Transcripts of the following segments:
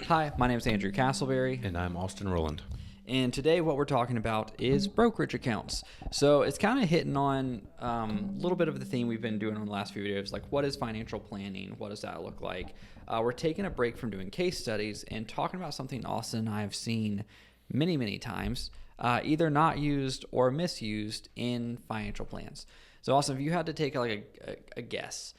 Hi, my name is Andrew Castleberry. And I'm Austin Rowland. And today what we're talking about is brokerage accounts. So it's kind of hitting on a little bit of the theme we've been doing on the last few videos, like what is financial planning? What does that look like? We're taking a break from doing case studies and talking about something Austin and I have seen many, many times, either not used or misused in financial plans. So Austin, if you had to take a guess,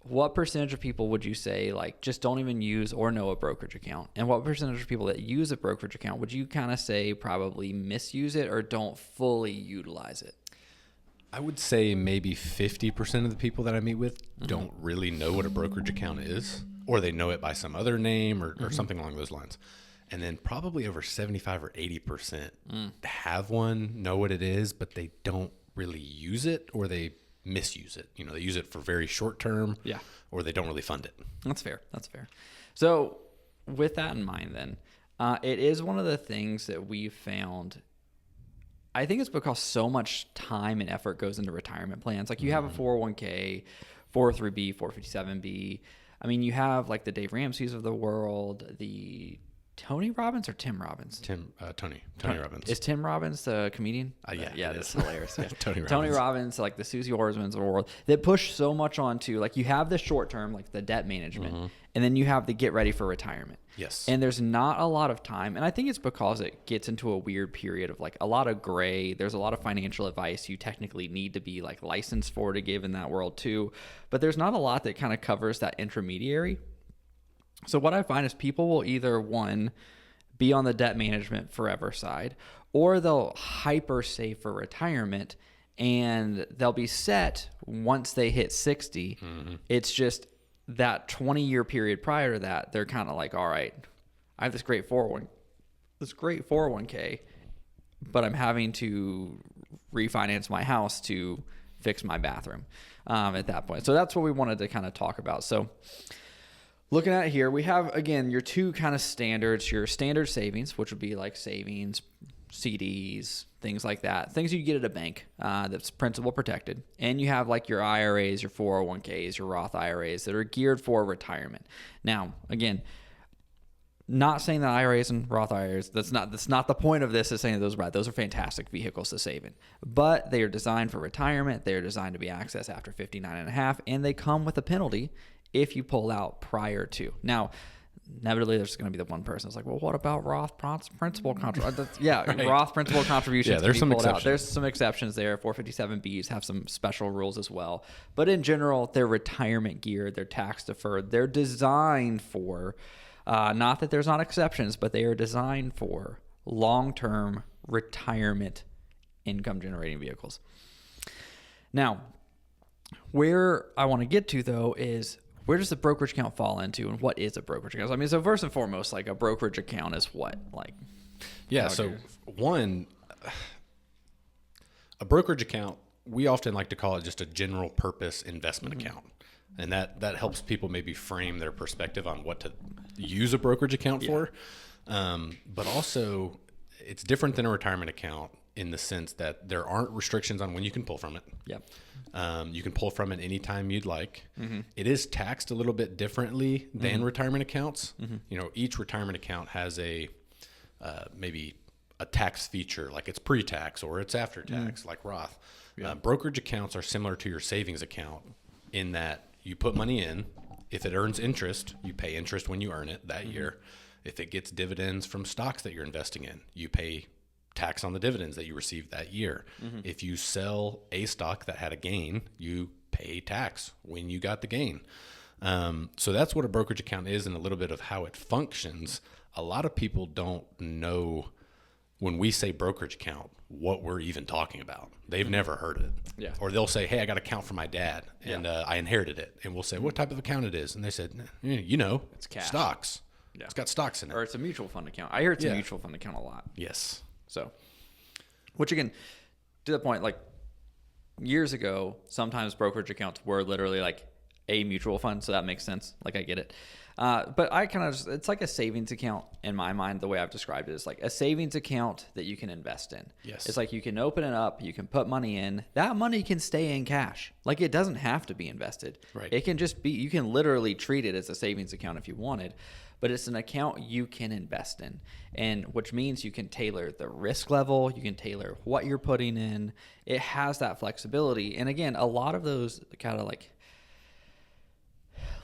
what percentage of people would you say just don't even use or know a brokerage account? And what percentage of people that use a brokerage account would you kind of say probably misuse it or don't fully utilize it? I would say maybe 50% of the people that I meet with don't really know what a brokerage account is, or they know it by some other name or something along those lines. And then probably over 75 or 80% have one, know what it is, but they don't really use it, or they misuse it. You know, they use it for very short term, or they don't really fund it. That's fair. So with that in mind then, it is one of the things that we've found. I think it's because so much time and effort goes into retirement plans. Like you have a 401k, 403b, 457b. I mean, you have like the Dave Ramsey's of the world, the Tony Robbins or Tim Robbins? Tony Robbins. Is Tim Robbins the comedian? Yeah, that's hilarious. Yeah. Tony Robbins, like the Susie Ormans of the world, that push so much onto, like you have the short term, like the debt management, and then you have the get ready for retirement. Yes. And there's not a lot of time. And I think it's because it gets into a weird period of like a lot of gray. There's a lot of financial advice you technically need to be like licensed for to give in that world too. But there's not a lot that kind of covers that intermediary. So what I find is people will either, one, be on the debt management forever side, or they'll hyper save for retirement and they'll be set once they hit 60. It's just that 20-year period prior to that, they're kind of like, all right, I have this great 401k, but I'm having to refinance my house to fix my bathroom at that point. So that's what we wanted to kind of talk about. So looking at it here, we have, again, your two kind of standards, your standard savings, which would be like savings, CDs, things like that, things you get at a bank that's principal protected. And you have like your IRAs, your 401ks, your Roth IRAs that are geared for retirement. Now, again, not saying that IRAs and Roth IRAs, that's not the point of this, is saying that those are bad. Those are fantastic vehicles to save in. But they are designed for retirement. They are designed to be accessed after 59 and a half, and they come with a penalty if you pull out prior to. Now, inevitably, there's going to be the one person that's like, well, what about Roth principal contributions? Right. Roth principal contributions. Yeah, there's some exceptions. There's some exceptions there. 457Bs have some special rules as well. But in general, they're retirement geared. They're tax deferred. They're designed for, not that there's not exceptions, but they are designed for long-term retirement income generating vehicles. Now, where I want to get to, though, is where does the brokerage account fall into, and what is a brokerage account? I mean, so first and foremost, like a brokerage account is what? So one, a brokerage account, we often like to call it just a general purpose investment account. And that helps people maybe frame their perspective on what to use a brokerage account for. But also, it's different than a retirement account in the sense that there aren't restrictions on when you can pull from it. Yep. You can pull from it anytime you'd like. It is taxed a little bit differently than retirement accounts. You know, each retirement account has a maybe a tax feature, like it's pre-tax or it's after tax, like Roth. Brokerage accounts are similar to your savings account in that you put money in. If it earns interest, you pay interest when you earn it that year. If it gets dividends from stocks that you're investing in, you pay tax on the dividends that you received that year. If you sell a stock that had a gain, you pay tax when you got the gain. So that's what a brokerage account is and a little bit of how it functions. A lot of people don't know when we say brokerage account what we're even talking about. They've never heard it. Yeah. Or they'll say, hey, I got an account from my dad and I inherited it. And we'll say, what type of account it is? And they said, it's cash. Stocks. Yeah. It's got stocks in it. Or it's a mutual fund account. I hear it's a mutual fund account a lot. Yes. So, which again, to the point, like years ago, sometimes brokerage accounts were literally like a mutual fund, so that makes sense. Like, I get it. But I kind of, it's like a savings account in my mind. The way I've described it is like a savings account that you can invest in. Yes. It's like you can open it up, you can put money in. That money can stay in cash. Like, it doesn't have to be invested. Right. It can just be, you can literally treat it as a savings account if you wanted, but it's an account you can invest in, and which means you can tailor the risk level, you can tailor what you're putting in. It has that flexibility. And again, a lot of those kind of like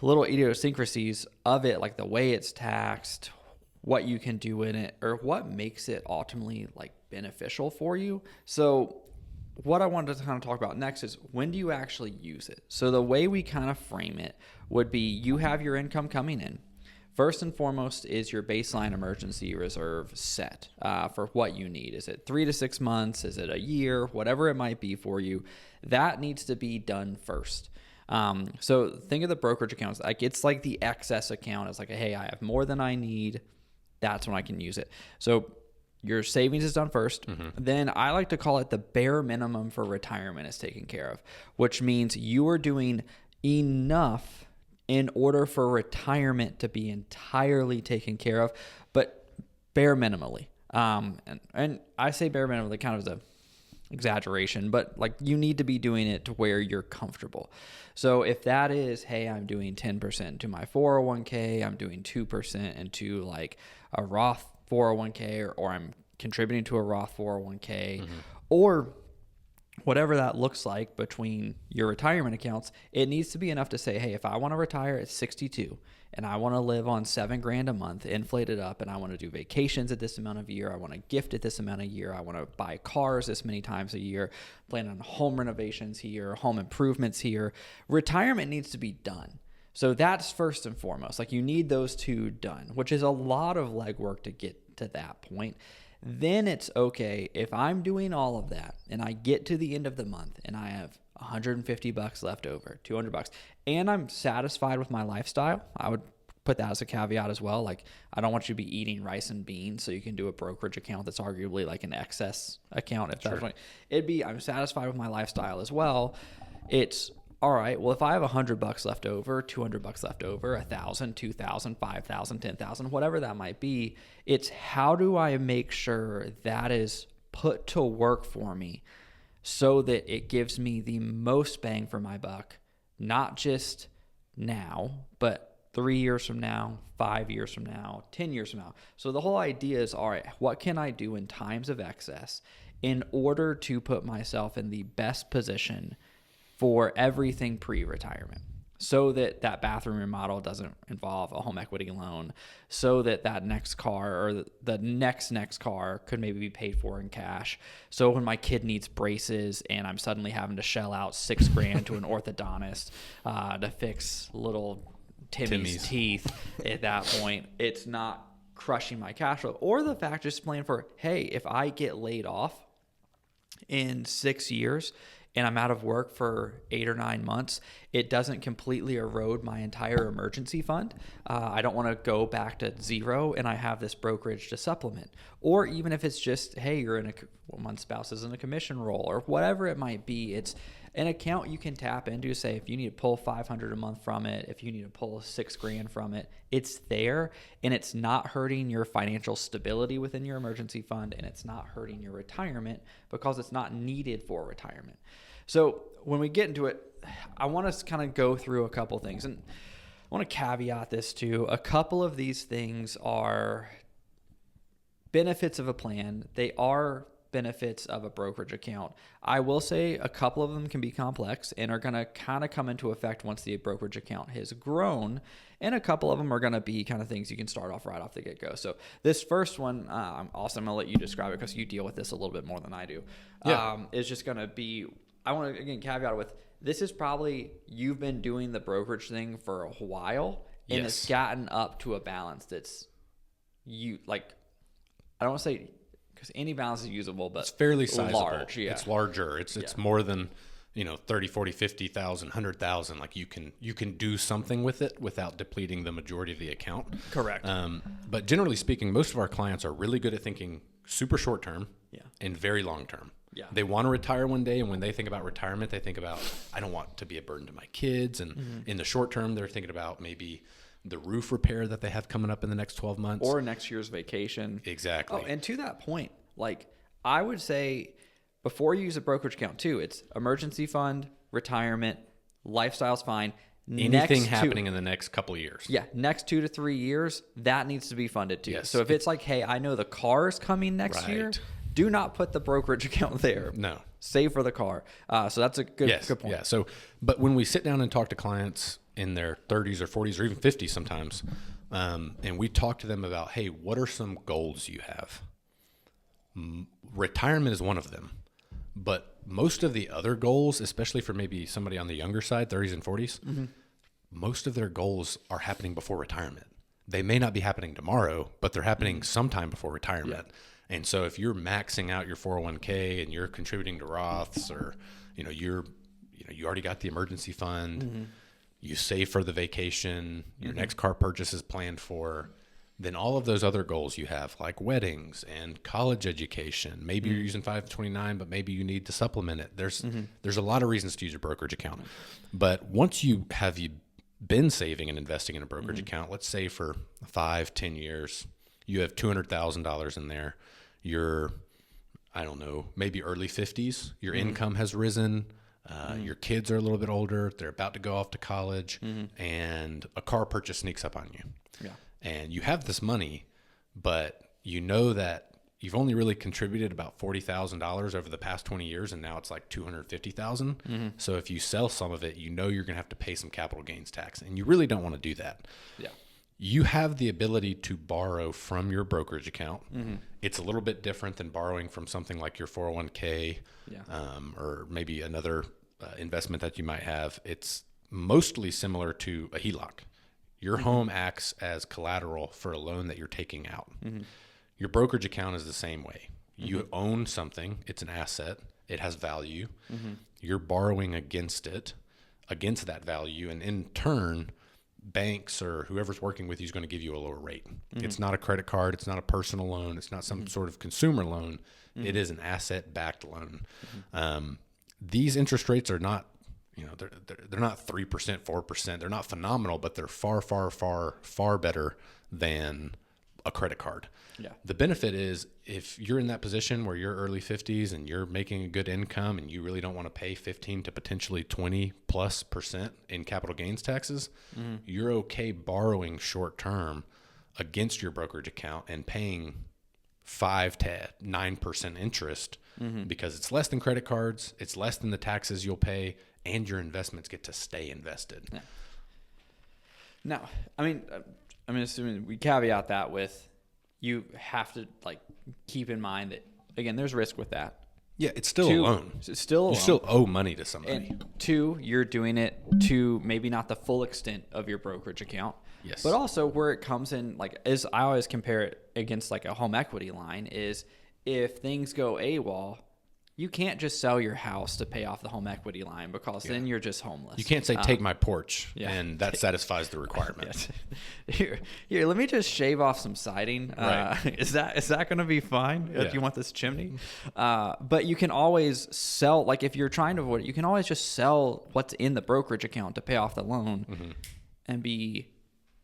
little idiosyncrasies of it, like the way it's taxed, what you can do in it, or what makes it ultimately like beneficial for you. So what I wanted to kind of talk about next is, when do you actually use it? So the way we kind of frame it would be, you have your income coming in. First and foremost is your baseline emergency reserve set for what you need. Is it 3 to 6 months? Is it a year? Whatever it might be for you, that needs to be done first. So think of the brokerage accounts. Like, it's like the excess account. It's like, hey, I have more than I need. That's when I can use it. So your savings is done first. Then I like to call it the bare minimum for retirement is taken care of, which means you are doing enough in order for retirement to be entirely taken care of, but bare minimally. And I say bare minimally kind of as a exaggeration, but like, you need to be doing it to where you're comfortable. So if that is, hey, I'm doing 10% to my 401k, I'm doing 2% into like a Roth 401k, or I'm contributing to a Roth 401k, or whatever that looks like between your retirement accounts, it needs to be enough to say, hey, if I want to retire at 62 and I want to live on $7,000 a month, inflated up, and I want to do vacations at this amount of year, I want to gift at this amount of year, I want to buy cars this many times a year, plan on home renovations here, home improvements here, retirement needs to be done. So that's first and foremost. Like, you need those two done, which is a lot of legwork to get to that point. Then it's okay, if I'm doing all of that and I get to the end of the month and I have $150 left over, $200, and I'm satisfied with my lifestyle, I would put that as a caveat as well. Like, I don't want you to be eating rice and beans, so you can do a brokerage account that's arguably like an excess account. If that's right. It'd be, I'm satisfied with my lifestyle as well. It's all right. Well, if I have $100 left over, $200 left over, $1,000, $2,000, $5,000, $10,000, whatever that might be, it's how do I make sure that is put to work for me so that it gives me the most bang for my buck, not just now, but 3 years from now, 5 years from now, 10 years from now. So the whole idea is, all right, what can I do in times of excess in order to put myself in the best position for everything pre-retirement, so that that bathroom remodel doesn't involve a home equity loan, so that that next car or the next car could maybe be paid for in cash. So when my kid needs braces and I'm suddenly having to shell out $6,000 to an orthodontist to fix little Timmy's teeth, at that point, it's not crushing my cash flow. Or the fact just plan for, hey, if I get laid off in 6 years and I'm out of work for 8 or 9 months, it doesn't completely erode my entire emergency fund. I don't want to go back to zero, and I have this brokerage to supplement. Or even if it's just, hey, you're in one spouse is in a commission role, or whatever it might be, it's an account you can tap into. Say, if you need to pull $500 a month from it, if you need to pull $6,000 from it, it's there, and it's not hurting your financial stability within your emergency fund, and it's not hurting your retirement because it's not needed for retirement. So when we get into it, I want to kind of go through a couple things, and I want to caveat this too. A couple of these things are benefits of a plan. They are benefits of a brokerage account. I will say a couple of them can be complex and are going to kind of come into effect once the brokerage account has grown. And a couple of them are going to be kind of things you can start off right off the get-go. So this first one, Austin, I'm going to let you describe it because you deal with this a little bit more than I do. Is just going to be, I want to, again, caveat with, this is probably, you've been doing the brokerage thing for a while, and it's gotten up to a balance that's, I don't want to say, because any balance is usable, but it's fairly sizable. Large, yeah. It's larger. It's more than, 30, 40, 50,000, 100,000. Like you can do something with it without depleting the majority of the account. Correct. But generally speaking, most of our clients are really good at thinking super short term Yeah. and very long term. Yeah. They want to retire one day, and when they think about retirement, they think about, I don't want to be a burden to my kids. And in the short term, they're thinking about maybe the roof repair that they have coming up in the next 12 months. Or next year's vacation. Exactly. Oh, and to that point, like I would say before you use a brokerage account too, it's emergency fund, retirement, lifestyle's fine. Anything happening in the next couple of years. Yeah. Next 2 to 3 years, that needs to be funded too. Yes. So if it's like, hey, I know the car is coming next year, do not put the brokerage account there. No. Save for the car. So that's a good point. Yeah. So, but when we sit down and talk to clients in their 30s or 40s or even 50s sometimes, and we talk to them about, hey, what are some goals you have? Retirement is one of them. But most of the other goals, especially for maybe somebody on the younger side, 30s and 40s, most of their goals are happening before retirement. They may not be happening tomorrow, but they're happening sometime before retirement. Yeah. And so if you're maxing out your 401k and you're contributing to Roths, or you already got the emergency fund, you save for the vacation, your next car purchase is planned for, then all of those other goals you have, like weddings and college education, maybe you're using 529, but maybe you need to supplement it. There's a lot of reasons to use a brokerage account. But once you've been saving and investing in a brokerage account, let's say for 5-10 years, you have $200,000 in there. You're, I don't know, maybe early 50s. Your income has risen. Your kids are a little bit older. They're about to go off to college, and a car purchase sneaks up on you. Yeah. And you have this money, but you know that you've only really contributed about $40,000 over the past 20 years, and now it's like $250,000. So if you sell some of it, you're going to have to pay some capital gains tax, and you really don't want to do that. Yeah. You have the ability to borrow from your brokerage account. It's a little bit different than borrowing from something like your 401k, or maybe another investment that you might have. It's mostly similar to a HELOC. Your home acts as collateral for a loan that you're taking out. Your brokerage account is the same way. You own something. It's an asset. It has value. You're borrowing against that value. And in turn, banks or whoever's working with you is going to give you a lower rate. It's not a credit card. It's not a personal loan. It's not some sort of consumer loan. It is an asset-backed loan. These interest rates are not, they're not 3%, 4%. They're not phenomenal, but they're far, far, far, far better than a credit card. Yeah. The benefit is if you're in that position where you're early 50s and you're making a good income and you really don't want to pay 15 to potentially 20+% in capital gains taxes, you're okay borrowing short term against your brokerage account and paying 5 to 9% interest because it's less than credit cards, it's less than the taxes you'll pay, and your investments get to stay invested. Yeah. Now, I'm assuming we caveat that with you have to keep in mind that, again, there's risk with that. Yeah, it's still a loan. It's still a loan. You still owe money to somebody. And 2, you're doing it to maybe not the full extent of your brokerage account. Yes. But also where it comes in, as I always compare it against a home equity line, is if things go AWOL, you can't just sell your house to pay off the home equity line because then you're just homeless. You can't say, take my porch, and that satisfies the requirement. Here, let me just shave off some siding. Right. Is that going to be fine if you want this chimney? But you can always sell, if you're trying to avoid it, you can always just sell what's in the brokerage account to pay off the loan and be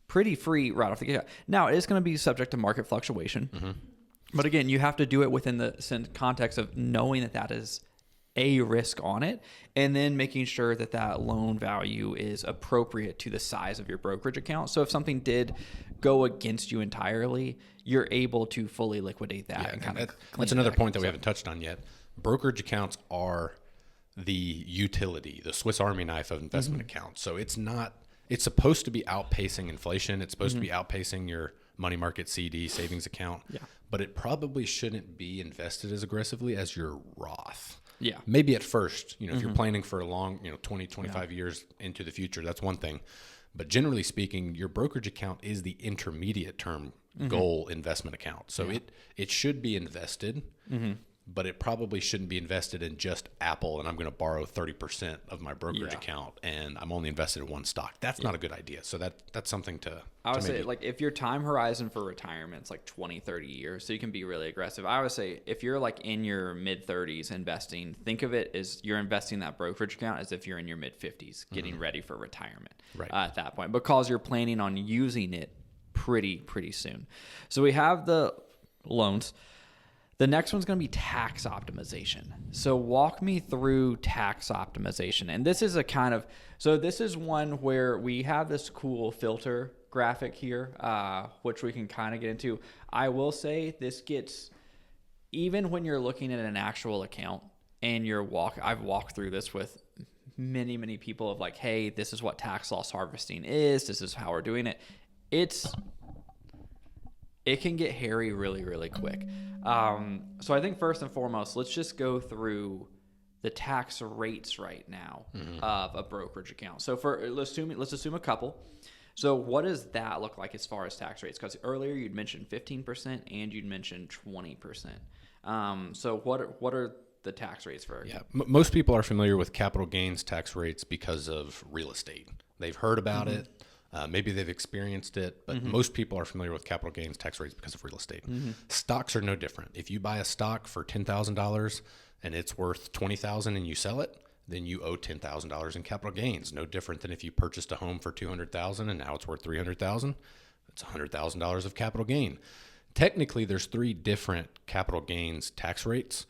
pretty free right off the get. Now, it is going to be subject to market fluctuation. But again, you have to do it within the context of knowing that is a risk on it, and then making sure that loan value is appropriate to the size of your brokerage account. So if something did go against you entirely, you're able to fully liquidate that. Yeah, that's another point that we haven't touched on yet. Brokerage accounts are the utility, the Swiss Army knife of investment accounts. So it's supposed to be outpacing inflation. It's supposed to be outpacing your money market CD savings account. Yeah. But it probably shouldn't be invested as aggressively as your Roth. Yeah. Maybe at first, if you're planning for a long, 20, 25 years into the future, that's one thing. But generally speaking, your brokerage account is the intermediate term goal investment account. So it should be invested, but it probably shouldn't be invested in just Apple and I'm going to borrow 30% of my brokerage account and I'm only invested in one stock. That's not a good idea. So that's something to I would say, like, if your time horizon for retirement is like 20, 30 years, so you can be really aggressive. I would say if you're like in your mid 30s investing, think of it as you're investing that brokerage account as if you're in your mid 50s getting ready for retirement at that point, because you're planning on using it pretty soon. So we have the loans. The next one's going to be tax optimization. So walk me through tax optimization. And this is this is one where we have this cool filter graphic here, which we can kind of get into. I will say this gets, even when you're looking at an actual account and I've walked through this with many people of like, hey, this is what tax loss harvesting is. This is how we're doing it. It can get hairy really quick. So I think first and foremost, let's just go through the tax rates right now of a brokerage account. So let's assume a couple. So what does that look like as far as tax rates? Because earlier you'd mentioned 15% and you'd mentioned 20%. So what are the tax rates for? Yeah, most people are familiar with capital gains tax rates because of real estate. They've heard about it. Maybe they've experienced it, but most people are familiar with capital gains tax rates because of real estate. Stocks are no different. If you buy a stock for $10,000 and it's worth $20,000 and you sell it, then you owe $10,000 in capital gains. No different than if you purchased a home for $200,000 and now it's worth $300,000. It's $100,000 of capital gain. Technically, there's 3 different capital gains tax rates.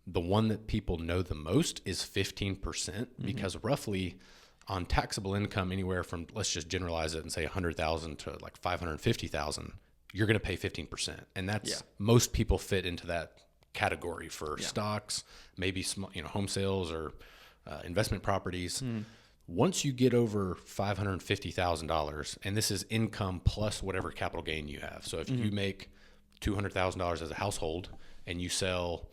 The one that people know the most is 15% because roughly on taxable income anywhere from, let's just generalize it and say 100,000 to like 550,000, you're going to pay 15%. And that's most people fit into that category for stocks, maybe small, home sales or investment properties. Once you get over $550,000, and this is income plus whatever capital gain you have. So if you make $200,000 as a household and you sell,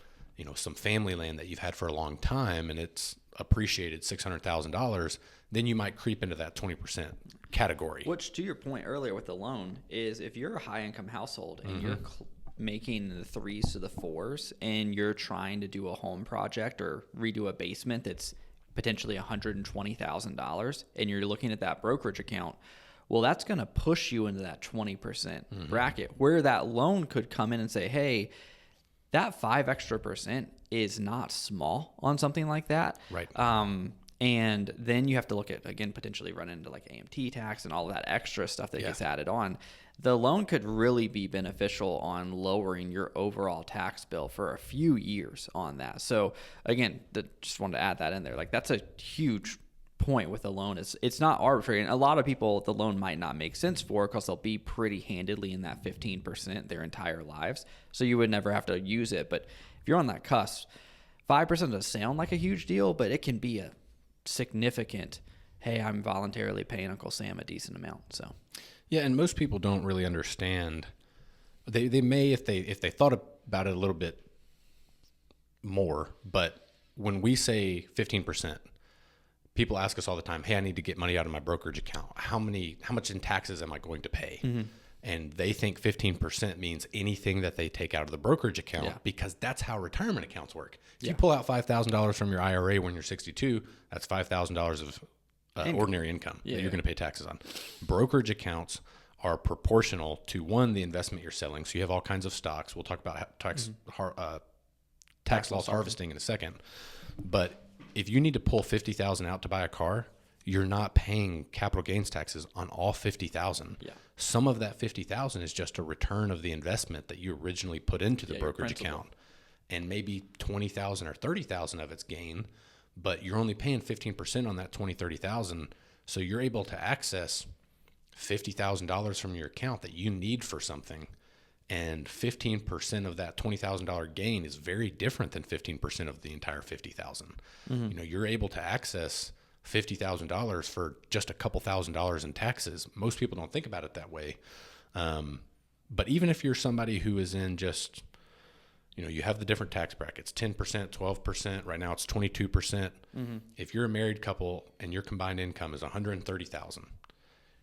some family land that you've had for a long time and it's appreciated $600,000, then you might creep into that 20% category. Which, to your point earlier with the loan, is if you're a high income household and you're making the 3s to the 4s and you're trying to do a home project or redo a basement that's potentially $120,000 and you're looking at that brokerage account, well, that's going to push you into that 20% bracket, where that loan could come in and say, hey, that 5% extra is not small on something like that. Right. And then you have to look at, again, potentially run into like AMT tax and all of that extra stuff that gets added on. The loan could really be beneficial on lowering your overall tax bill for a few years on that. So again, just wanted to add that in there. Like, that's a huge point with a loan. It's not arbitrary. And a lot of people, the loan might not make sense for because they'll be pretty handedly in that 15% their entire lives. So you would never have to use it. But if you're on that cusp, 5% doesn't sound like a huge deal, but it can be a significant, hey, I'm voluntarily paying Uncle Sam a decent amount. So yeah, and most people don't really understand. They may if they thought about it a little bit more, but when we say 15%, people ask us all the time, hey, I need to get money out of my brokerage account. How much in taxes am I going to pay? And they think 15% means anything that they take out of the brokerage account because that's how retirement accounts work. If you pull out $5,000 from your IRA when you're 62, that's $5,000 of ordinary income that you're going to pay taxes on. Brokerage accounts are proportional to, one, the investment you're selling. So you have all kinds of stocks. We'll talk about tax loss harvesting in a second. But if you need to pull $50,000 out to buy a car, you're not paying capital gains taxes on all $50,000. Yeah. Some of that $50,000 is just a return of the investment that you originally put into the brokerage account, and maybe $20,000 or $30,000 of it's gain, but you're only paying 15% on that $30,000. So you're able to access $50,000 from your account that you need for something, and 15% of that $20,000 gain is very different than 15% of the entire $50,000. You're able to access $50,000 for just a couple $1,000s in taxes. Most people don't think about it that way. But even if you're somebody who is in just, you have the different tax brackets, 10%, 12%, right now it's 22%. If you're a married couple and your combined income is $130,000,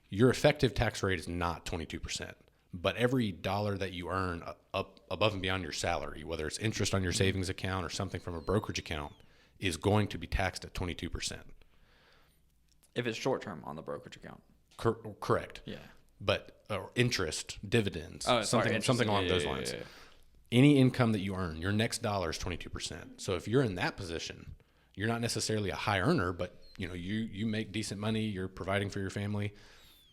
your effective tax rate is not 22%, but every dollar that you earn up above and beyond your salary, whether it's interest on your savings account or something from a brokerage account, is going to be taxed at 22%. If it's short term on the brokerage account. Correct. Yeah. But interest, dividends, interest. something along those lines. Yeah. Any income that you earn, your next dollar is 22%. So if you're in that position, you're not necessarily a high earner, but you make decent money, you're providing for your family.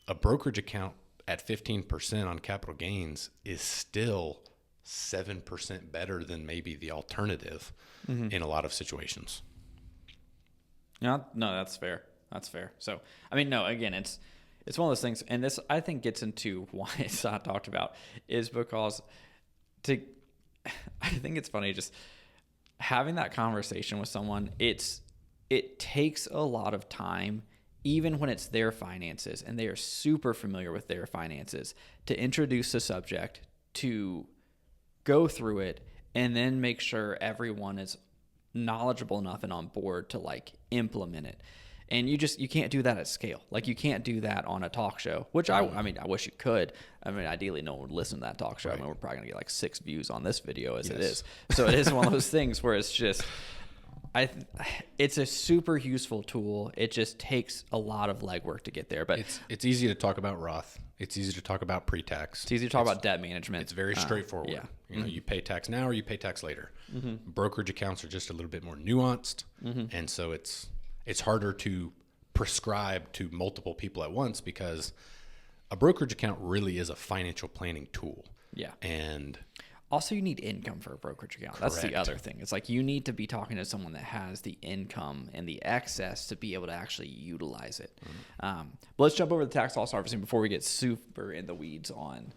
A brokerage account at 15% on capital gains is still 7% better than maybe the alternative in a lot of situations. Yeah, no, that's fair. That's fair. So, I mean, no, again, it's one of those things, and this I think gets into why it's not talked about, is because I think it's funny just having that conversation with someone. It takes a lot of time, even when it's their finances and they are super familiar with their finances, to introduce the subject, to go through it, and then make sure everyone is knowledgeable enough and on board to like implement it. And you can't do that at scale. Like you can't do that on a talk show, which I mean, I wish you could. I mean, ideally no one would listen to that talk show. Right. I mean, we're probably gonna get like 6 views on this video as it is. So it is one of those things where it's just, it's a super useful tool. It just takes a lot of legwork to get there. But it's easy to talk about Roth. It's easy to talk about pre-tax. It's easy to talk about debt management. It's very straightforward. Yeah. You pay tax now or you pay tax later. Brokerage accounts are just a little bit more nuanced, and so it's harder to prescribe to multiple people at once because a brokerage account really is a financial planning tool. Yeah. And also you need income for a brokerage account. Correct. That's the other thing. It's like you need to be talking to someone that has the income and the excess to be able to actually utilize it. But let's jump over to tax loss harvesting before we get super in the weeds on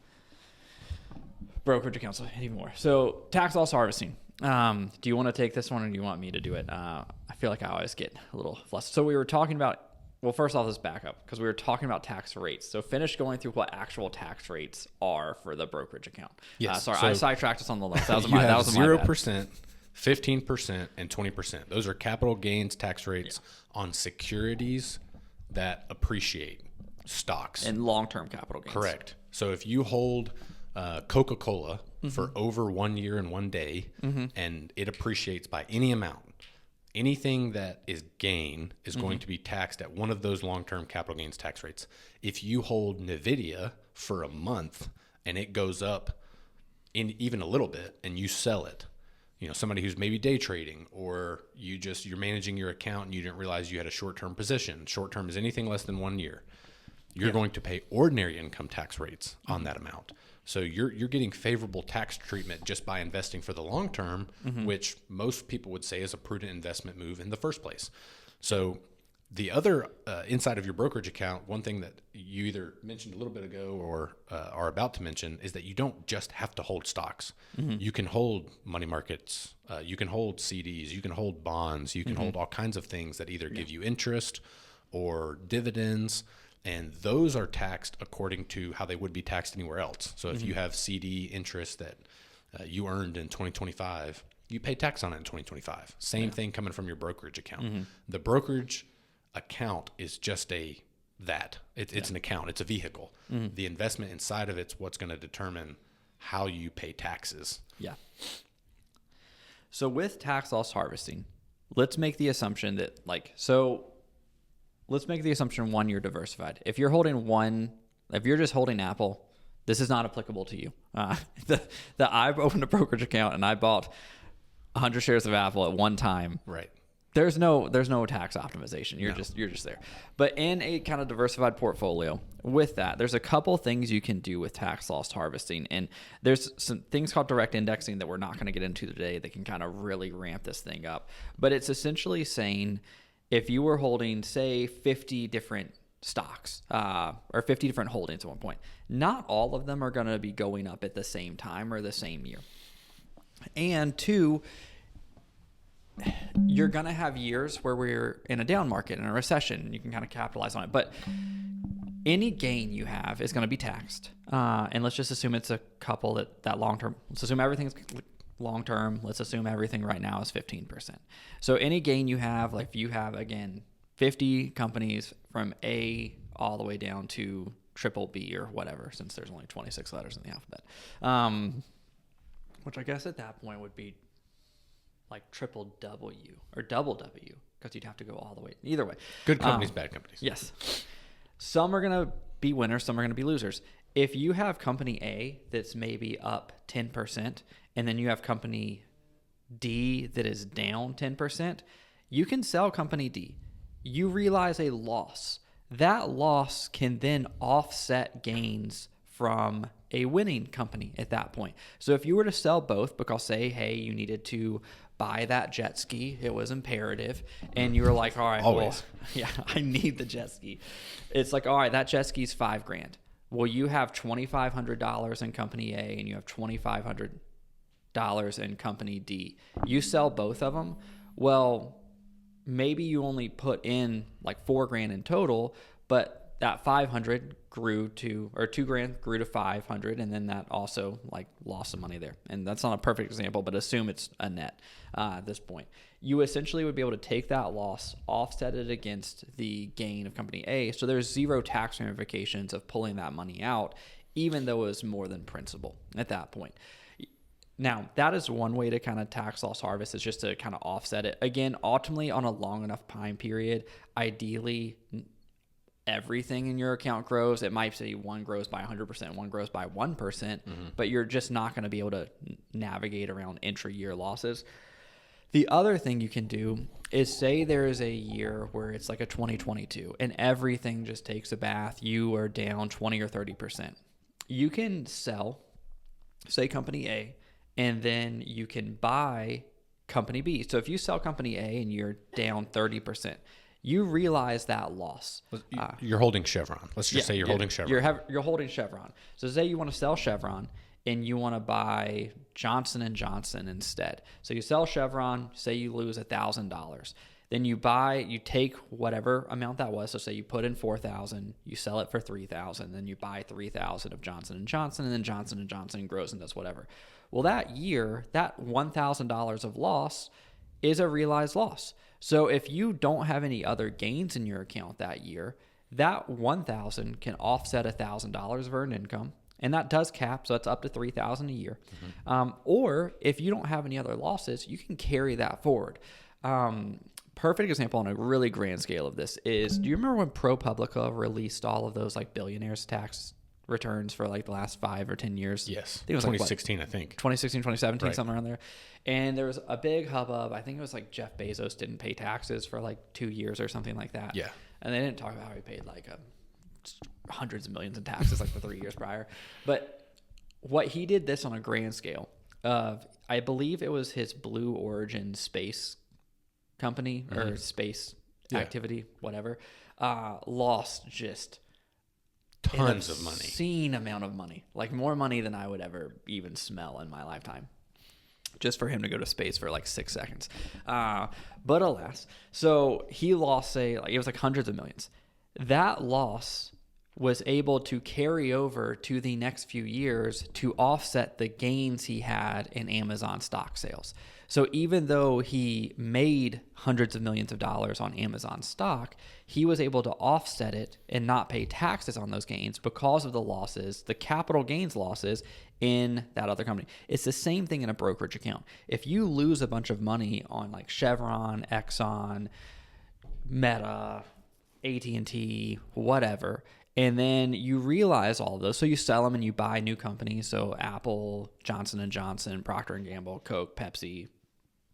brokerage accounts even more. So tax loss harvesting. Do you want to take this one or do you want me to do it? I feel like I always get a little flustered. So we were talking about, well, first off, let's back up because we were talking about tax rates. So finish going through what actual tax rates are for the brokerage account. Yes. Sorry, So I sidetracked us on the list. That was you my, have that was 0%, 15%, and 20%. Those are capital gains tax rates on securities that appreciate, stocks. And long-term capital gains. Correct. So if you hold Coca-Cola for over 1 year and 1 day, and it appreciates by any amount, anything that is gain is going to be taxed at one of those long-term capital gains tax rates. If you hold NVIDIA for a month and it goes up in even a little bit and you sell it, somebody who's maybe day trading, or you're managing your account and you didn't realize you had a short-term position. Short-term is anything less than 1 year. You're going to pay ordinary income tax rates on that amount. So you're getting favorable tax treatment just by investing for the long term, which most people would say is a prudent investment move in the first place. So the other inside of your brokerage account, one thing that you either mentioned a little bit ago or are about to mention is that you don't just have to hold stocks. You can hold money markets, you can hold CDs, you can hold bonds, you can hold all kinds of things that either give you interest or dividends. And those are taxed according to how they would be taxed anywhere else. So if you have CD interest that you earned in 2025, you pay tax on it in 2025. Same thing coming from your brokerage account. The brokerage account is just it's an account. It's a vehicle. The investment inside of it's what's going to determine how you pay taxes. Yeah. So with tax loss harvesting, let's make the assumption that let's make the assumption 1 year diversified. If you're just holding Apple, this is not applicable to you. I've opened a brokerage account and I bought 100 shares of Apple at one time. Right. There's no tax optimization. You're just there. But in a kind of diversified portfolio, with that, there's a couple things you can do with tax loss harvesting, and there's some things called direct indexing that we're not going to get into today that can kind of really ramp this thing up. But it's essentially saying, if you were holding, say, 50 different stocks or 50 different holdings at one point, not all of them are going to be going up at the same time or the same year. And 2, you're going to have years where we're in a down market, in a recession, and you can kind of capitalize on it. But any gain you have is going to be taxed. And let's just assume it's a couple that long-term. Let's assume everything's long-term. Let's assume everything right now is 15%. So any gain you have, like if you have, again, 50 companies from A all the way down to triple B or whatever, since there's only 26 letters in the alphabet. Which I guess at that point would be like triple W or double W, because you'd have to go all the way. Either way. Good companies, bad companies. Yes. Some are going to be winners, some are going to be losers. If you have company A that's maybe up 10%, and then you have company D that is down 10%, you can sell company D. You realize a loss. That loss can then offset gains from a winning company at that point. So if you were to sell both, because say, hey, you needed to buy that jet ski, it was imperative, and you were like, all right, always. Well, yeah, I need the jet ski. It's like, all right, that jet ski's $5,000. Well, you have $2,500 in company A and you have $2,500 in company D. You sell both of them. Well, maybe you only put in like $4,000 in total, but that 500 grew to, or $2,000 grew to 500, and then that also like lost some money there. And that's not a perfect example, but assume it's a net at this point. You essentially would be able to take that loss, offset it against the gain of company A. So there's zero tax ramifications of pulling that money out, even though it was more than principal at that point. Now, that is one way to kind of tax loss harvest, is just to kind of offset it. Again, ultimately on a long enough time period, ideally everything in your account grows. It might say one grows by 100%, one grows by 1%, but you're just not going to be able to navigate around intra-year losses. The other thing you can do is, say there is a year where it's like a 2022 and everything just takes a bath. You are down 20 or 30%. You can sell, say, company A, and then you can buy company B. So if you sell company A and you're down 30%, you realize that loss. You're holding Chevron. Let's just say you're holding Chevron. You're holding Chevron. So say you want to sell Chevron and you want to buy Johnson & Johnson instead. So you sell Chevron, say you lose $1,000. Then you take whatever amount that was. So say you put in $4,000, you sell it for $3,000, then you buy $3,000 of Johnson & Johnson, and then Johnson & Johnson grows and does whatever. Well, that year, that $1,000 of loss is a realized loss. So if you don't have any other gains in your account that year, that $1,000 can offset $1,000 of earned income, and that does cap, so that's up to $3,000 a year. Or if you don't have any other losses, you can carry that forward. Perfect example on a really grand scale of this is, do you remember when ProPublica released all of those like billionaires tax returns for like the last 5 or 10 years? Yes. I think it was 2016, like, I think. 2016, 2017, right. Somewhere around there. And there was a big hubbub. I think it was like Jeff Bezos didn't pay taxes for like 2 years or something like that. Yeah. And they didn't talk about how he paid like hundreds of millions in taxes like the 3 years prior. But what he did this on a grand scale of, I believe it was his Blue Origin space company or space activity, whatever, lost just tons of money. Obscene amount of money, like more money than I would ever even smell in my lifetime, just for him to go to space for like 6 seconds. But alas, so he lost, say, like it was like hundreds of millions. That loss was able to carry over to the next few years to offset the gains he had in Amazon stock sales. So even though he made hundreds of millions of dollars on Amazon stock, he was able to offset it and not pay taxes on those gains because of the losses, the capital gains losses in that other company. It's the same thing in a brokerage account. If you lose a bunch of money on like Chevron, Exxon, Meta, AT&T, whatever, and then you realize all of those, so you sell them and you buy new companies, so Apple, Johnson & Johnson, Procter & Gamble, Coke, Pepsi,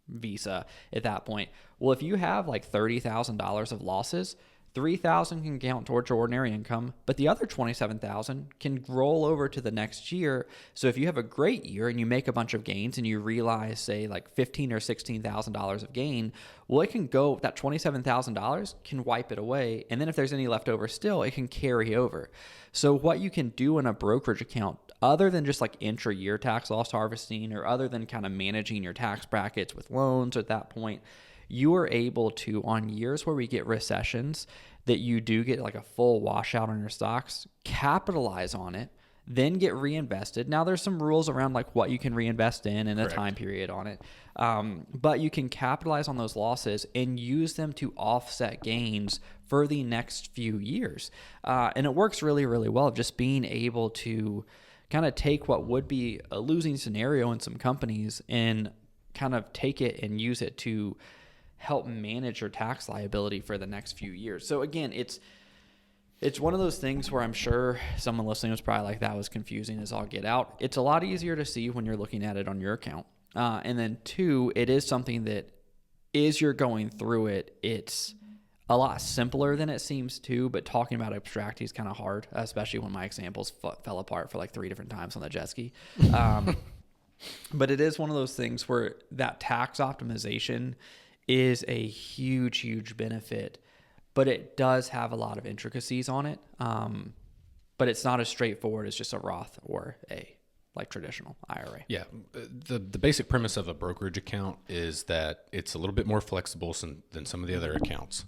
Visa at that point. Well, if you have like $30,000 of losses, $3,000 can count towards your ordinary income, but the other $27,000 can roll over to the next year. So if you have a great year and you make a bunch of gains and you realize, say, like $15,000 or $16,000 of gain, well, it can go, that $27,000 can wipe it away. And then if there's any left over still, it can carry over. So what you can do in a brokerage account, other than just like intra-year tax loss harvesting, or other than kind of managing your tax brackets with loans at that point, you are able to, on years where we get recessions, that you do get like a full washout on your stocks, capitalize on it, then get reinvested. Now there's some rules around like what you can reinvest in and a time period on it. But you can capitalize on those losses and use them to offset gains for the next few years. And it works really, really well, just being able to kind of take what would be a losing scenario in some companies and kind of take it and use it to help manage your tax liability for the next few years. So again, it's one of those things where I'm sure someone listening was probably like, that was confusing as all get out. It's a lot easier to see when you're looking at it on your account. And then two, it is something that as you're going through it, it's a lot simpler than it seems too, but talking about abstracting is kind of hard, especially when my examples fell apart for like 3 different times on the jet ski. But it is one of those things where that tax optimization is a huge, huge benefit, but it does have a lot of intricacies on it. But it's not as straightforward as just a Roth or a like traditional IRA. Yeah. The basic premise of a brokerage account is that it's a little bit more flexible than some of the other accounts.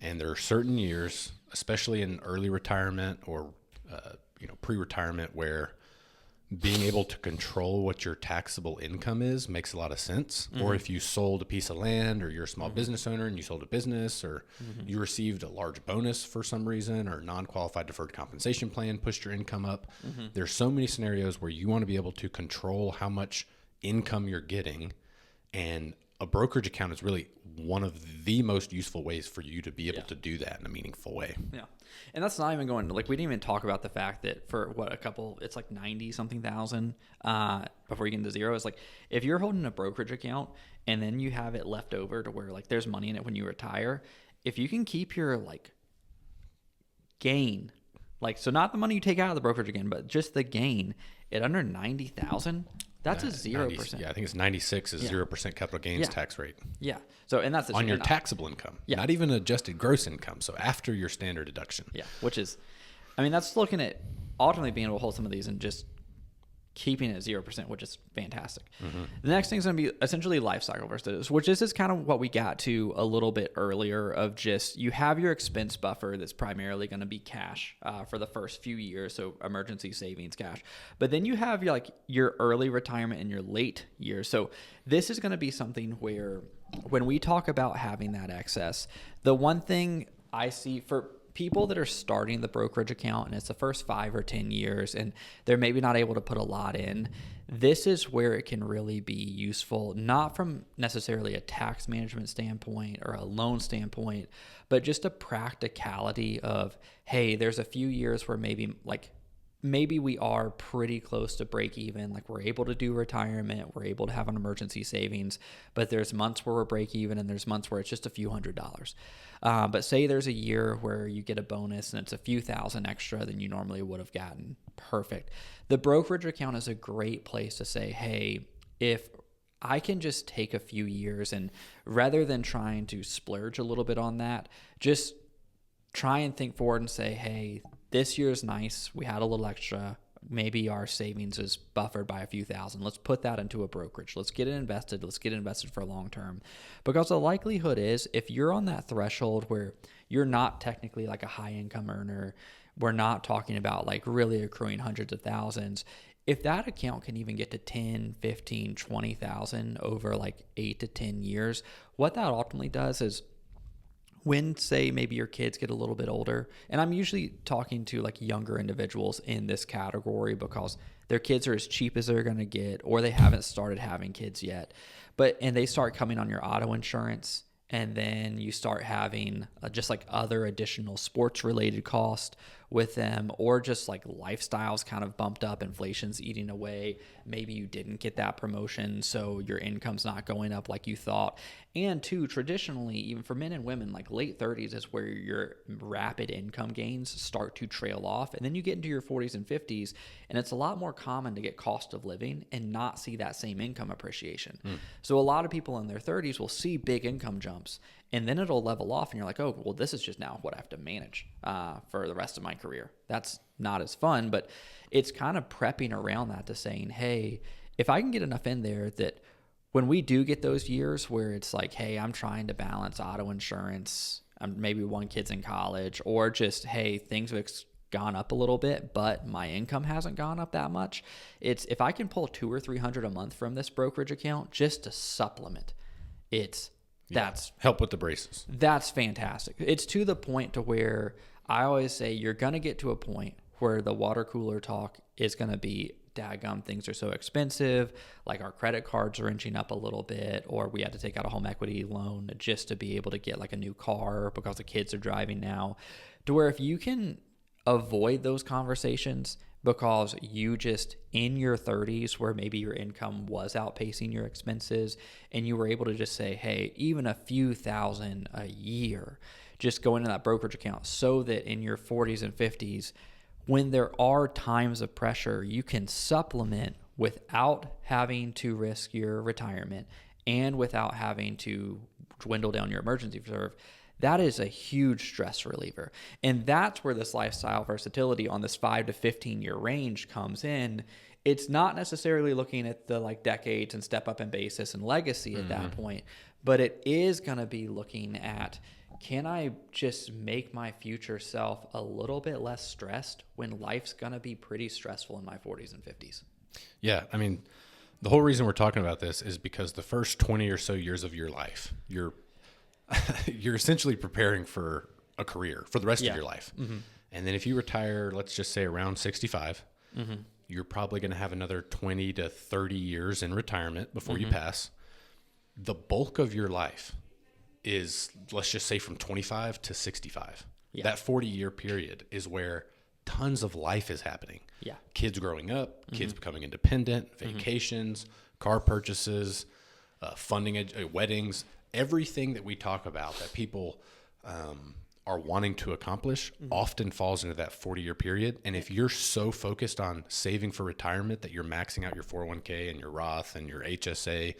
And there are certain years, especially in early retirement or pre-retirement, where being able to control what your taxable income is makes a lot of sense. Or if you sold a piece of land, or you're a small business owner and you sold a business, or you received a large bonus for some reason, or non-qualified deferred compensation plan pushed your income up. There's so many scenarios where you want to be able to control how much income you're getting, and a brokerage account is really one of the most useful ways for you to be able to do that in a meaningful way. Yeah. And that's not even going to, like, we didn't even talk about the fact that for it's like 90 something thousand before you get into zero. It's like, if you're holding a brokerage account and then you have it left over to where like there's money in it when you retire, if you can keep your like gain, like, so not the money you take out of the brokerage again, but just the gain at under 90,000, that's a 0%. Yeah, I think it's 96 is 0% capital gains tax rate. Yeah. So, and that's on your taxable income, not even adjusted gross income. So after your standard deduction. Yeah. Which is, I mean, that's looking at ultimately being able to hold some of these and just keeping it at 0%, which is fantastic. The next thing is going to be essentially life cycle versus, which is kind of what we got to a little bit earlier of just, you have your expense buffer that's primarily going to be cash for the first few years, so emergency savings cash. But then you have your early retirement and your late years. So this is going to be something where when we talk about having that excess, the one thing I see for people that are starting the brokerage account and it's the first 5 or 10 years and they're maybe not able to put a lot in, this is where it can really be useful, not from necessarily a tax management standpoint or a loan standpoint, but just a practicality of, hey, there's a few years where maybe we are pretty close to break even. Like, we're able to do retirement, we're able to have an emergency savings, but there's months where we're break even and there's months where it's just a few $100s. But say there's a year where you get a bonus and it's a few thousand extra than you normally would have gotten. Perfect. The brokerage account is a great place to say, hey, if I can just take a few years and rather than trying to splurge a little bit on that, just try and think forward and say, hey, this year's nice. We had a little extra. Maybe our savings is buffered by a few thousand. Let's put that into a brokerage. Let's get it invested. Let's get it invested for long term. Because the likelihood is, if you're on that threshold where you're not technically like a high income earner, we're not talking about like really accruing hundreds of thousands. If that account can even get to 10, 15, 20,000 over like 8 to 10 years, what that ultimately does is, when, say, maybe your kids get a little bit older, and I'm usually talking to like younger individuals in this category because their kids are as cheap as they're going to get, or they haven't started having kids yet, and they start coming on your auto insurance, and then you start having just like other additional sports related costs with them, or just like lifestyles kind of bumped up, inflation's eating away. Maybe you didn't get that promotion, so your income's not going up like you thought. And two, traditionally, even for men and women, like late 30s is where your rapid income gains start to trail off. And then you get into your 40s and 50s, and it's a lot more common to get cost of living and not see that same income appreciation. So a lot of people in their 30s will see big income jumps, and then it'll level off, and you're like, oh, well, this is just now what I have to manage for the rest of my career. That's not as fun, but it's kind of prepping around that to saying, hey, if I can get enough in there that when we do get those years where it's like, hey, I'm trying to balance auto insurance, maybe one kid's in college, or just, hey, things have gone up a little bit, but my income hasn't gone up that much. It's if I can pull $200 or $300 a month from this brokerage account just to supplement, that's help with the braces. That's fantastic. It's to the point to where I always say you're going to get to a point where the water cooler talk is going to be, daggum, things are so expensive, like our credit cards are inching up a little bit, or we had to take out a home equity loan just to be able to get like a new car because the kids are driving now, to where if you can avoid those conversations because you just in your 30s where maybe your income was outpacing your expenses and you were able to just say, hey, even a few thousand a year, just go into that brokerage account so that in your 40s and 50s, when there are times of pressure, you can supplement without having to risk your retirement and without having to dwindle down your emergency reserve. That is a huge stress reliever. And that's where this lifestyle versatility on this 5 to 15 year range comes in. It's not necessarily looking at the like decades and step up in basis and legacy at that point, but it is going to be looking at, can I just make my future self a little bit less stressed when life's going to be pretty stressful in my 40s and 50s? Yeah. I mean, the whole reason we're talking about this is because the first 20 or so years of your life, you're essentially preparing for a career for the rest of your life. And then if you retire, let's just say around 65, you're probably going to have another 20 to 30 years in retirement before you pass. The bulk of your life is, let's just say, from 25 to 65. That 40-year period is where tons of life is happening. Kids growing up, kids becoming independent, vacations, car purchases, funding weddings. Everything that we talk about that people are wanting to accomplish often falls into that 40-year period. And if you're so focused on saving for retirement that you're maxing out your 401k and your Roth and your HSA,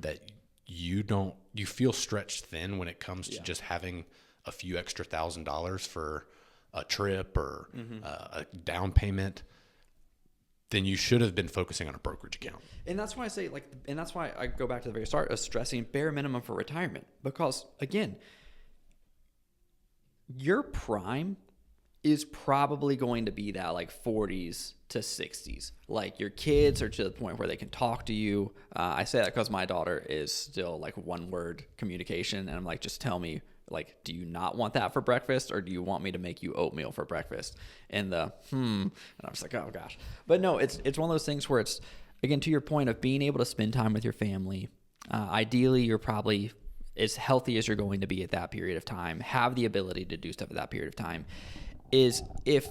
that you feel stretched thin when it comes to just having a few extra $1,000s for a trip or a down payment, then you should have been focusing on a brokerage account. And that's why I say, and that's why I go back to the very start of stressing bare minimum for retirement. Because again, your prime is probably going to be that like 40s to 60s. Like your kids are to the point where they can talk to you. I say that because my daughter is still like one word communication. And I'm like, just tell me, like, do you not want that for breakfast, or do you want me to make you oatmeal for breakfast? And and I'm just like, oh gosh. But no, it's one of those things where it's, again, to your point of being able to spend time with your family. Ideally, you're probably as healthy as you're going to be at that period of time, have the ability to do stuff at that period of time. Is if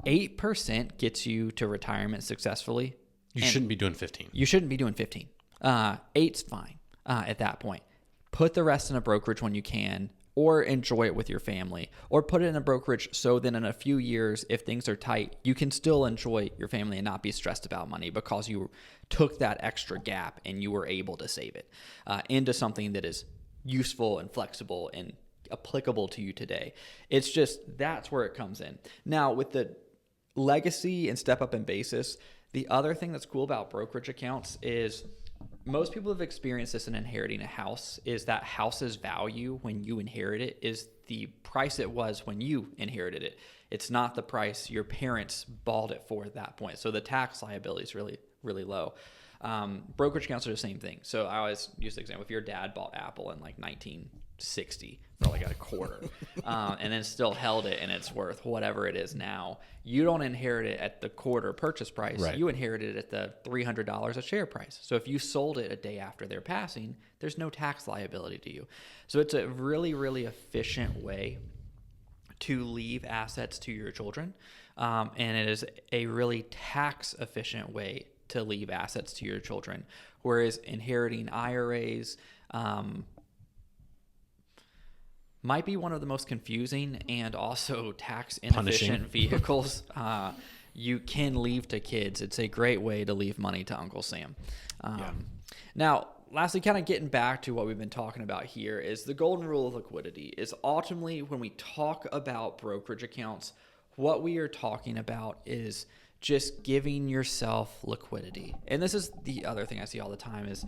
8% gets you to retirement successfully, you shouldn't be doing 15. You shouldn't be doing 15. 8's fine at that point. Put the rest in a brokerage when you can, or enjoy it with your family, or put it in a brokerage so then in a few years, if things are tight, you can still enjoy your family and not be stressed about money because you took that extra gap and you were able to save it into something that is useful and flexible and applicable to you today. It's just, that's where it comes in. Now, with the legacy and step up in basis, the other thing that's cool about brokerage accounts is most people have experienced this in inheriting a house, is that house's value when you inherit it is the price it was when you inherited it. It's not the price your parents bought it for at that point. So the tax liability is really, really low. Brokerage accounts are the same thing. So I always use the example, if your dad bought Apple in like 1960 for like a quarter and then still held it and it's worth whatever it is now, you don't inherit it at the quarter purchase price. Right. You inherit it at the $300 a share price. So if you sold it a day after their passing, there's no tax liability to you. So it's a really, really efficient way to leave assets to your children. And it is a really tax efficient way to leave assets to your children. Whereas inheriting IRAs might be one of the most confusing and also tax inefficient vehicles you can leave to kids. It's a great way to leave money to Uncle Sam. Now, lastly, kind of getting back to what we've been talking about here is the golden rule of liquidity is ultimately when we talk about brokerage accounts, what we are talking about is just giving yourself liquidity. And this is the other thing I see all the time is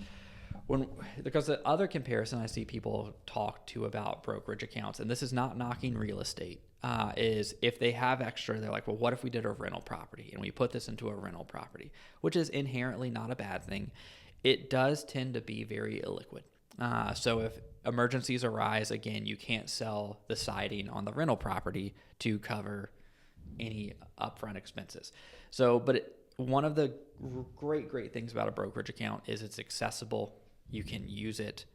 Because the other comparison I see people talk to about brokerage accounts, and this is not knocking real estate, is if they have extra, they're like, well, what if we did a rental property and we put this into a rental property, which is inherently not a bad thing. It does tend to be very illiquid. So if emergencies arise, again, you can't sell the siding on the rental property to cover any upfront expenses. So, one of the great things about a brokerage account is it's accessible. You can use it.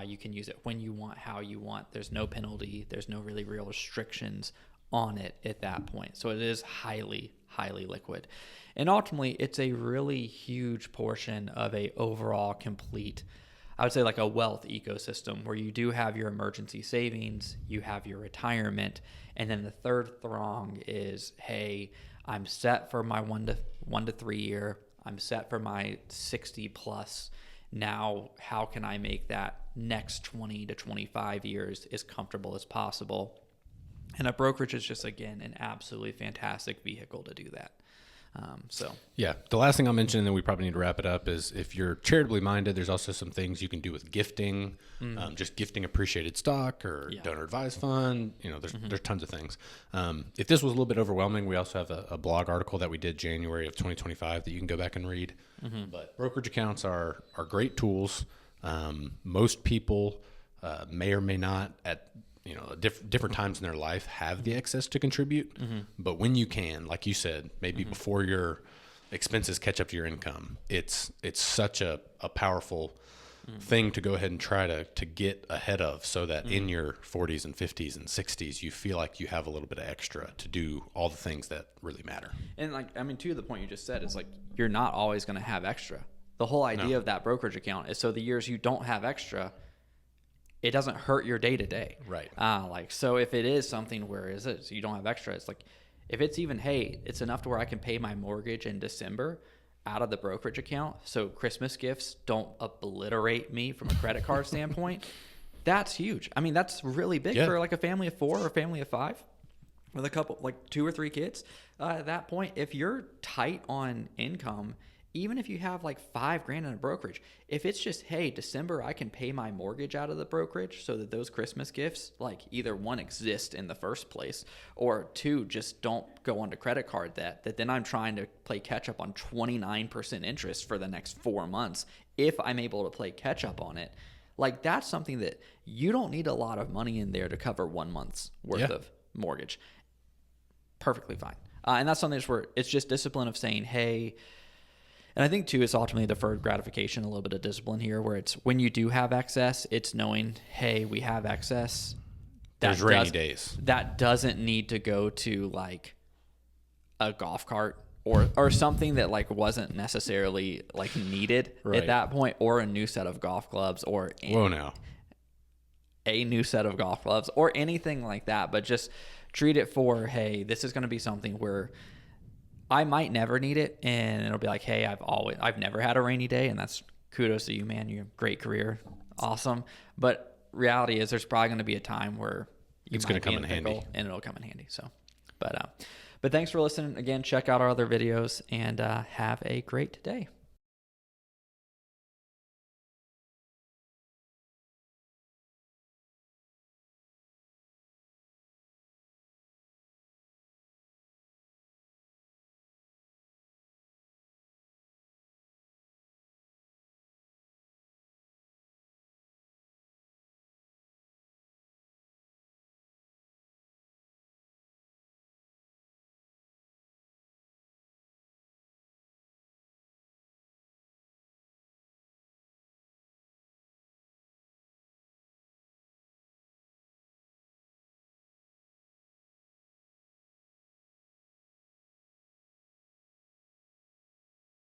You can use it when you want, how you want. There's no penalty. There's no really real restrictions on it at that point. So it is highly liquid. And ultimately, it's a really huge portion of a overall complete, I would say, like a wealth ecosystem where you do have your emergency savings, you have your retirement, and then the third throng is, hey, I'm set for my 1 to 3 year. I'm set for my 60 plus. Now, how can I make that next 20 to 25 years as comfortable as possible? And a brokerage is just, again, an absolutely fantastic vehicle to do that. Yeah, the last thing I'll mention, and then we probably need to wrap it up, is if you're charitably minded, there's also some things you can do with gifting, just gifting appreciated stock or donor advised fund. There's tons of things. If this was a little bit overwhelming, we also have a blog article that we did January of 2025 that you can go back and read. But brokerage accounts are great tools. Most people may or may not at different times in their life have the excess to contribute. But when you can, like you said, maybe before your expenses catch up to your income, it's such a powerful thing to go ahead and try to get ahead of, so that in your 40s and 50s and 60s, you feel like you have a little bit of extra to do all the things that really matter. And to the point you just said, it's like, you're not always going to have extra. The whole idea of that brokerage account is so the years you don't have extra, it doesn't hurt your day to day. Right. So if it is something where so you don't have extra, it's like, if it's even, hey, it's enough to where I can pay my mortgage in December out of the brokerage account, so Christmas gifts don't obliterate me from a credit card standpoint, that's huge. I mean, that's really big for like a family of 4 or a family of 5 with a couple, like 2 or 3 kids. At that point, if you're tight on income, even if you have like $5,000 in a brokerage, if it's just, hey, December, I can pay my mortgage out of the brokerage so that those Christmas gifts, like, either 1, exist in the first place, or 2, just don't go onto credit card debt, that then I'm trying to play catch up on 29% interest for the next 4 months. If I'm able to play catch up on it, like, that's something that you don't need a lot of money in there to cover 1 month's worth of mortgage. Perfectly fine. And that's something where it's just discipline of saying, hey. And I think, too, it's ultimately deferred gratification, a little bit of discipline here, where it's when you do have excess, it's knowing, hey, we have excess. There's rainy days. That doesn't need to go to, like, a golf cart or something that, like, wasn't necessarily, like, needed at that point, or a new set of golf clubs, or a new set of golf clubs, or anything like that. But just treat it for, hey, this is going to be something where I might never need it, and it'll be like, hey, I've never had a rainy day, and that's kudos to you, man. You have a great career. Awesome. But reality is there's probably going to be a time where it's going to come in handy, and it'll come in handy. So, but thanks for listening. Again, check out our other videos, and have a great day.